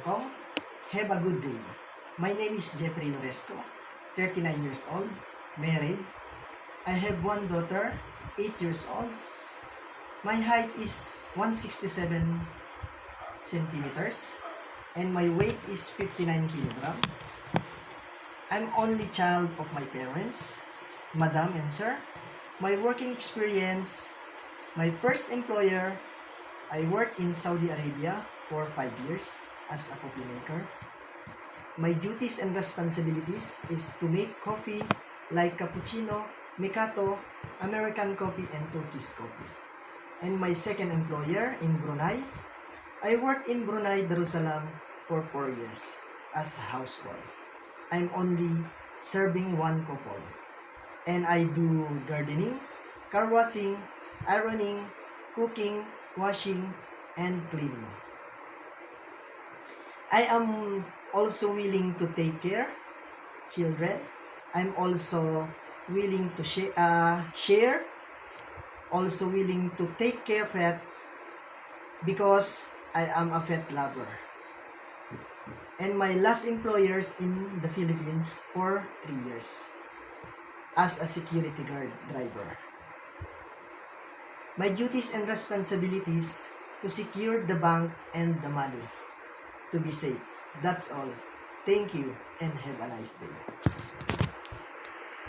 Kong. Have a good day. My name is Jeffrey Noresco, 39 years old, married. I have one daughter, 8 years old. My height is 167 centimeters and my weight is 59 kilograms. I'm only child of my parents, Madam and Sir. My working experience, my first employer, I worked in Saudi Arabia for 5 years as a coffee maker. My duties and responsibilities is to make coffee like cappuccino, Mikado, American coffee, and Turkish coffee. And my second employer in Brunei, I worked in Brunei, Darussalam for 4 years as a houseboy. I'm only serving one couple. And I do gardening, car washing, ironing, cooking, washing, and cleaning. I am also willing to take care children. I'm also willing to share, also willing to take care pet because I am a pet lover. And my last employers in the Philippines for 3 years as a security guard driver. My duties and responsibilities to secure the bank and the money to be safe. That's all. Thank you and have a nice day.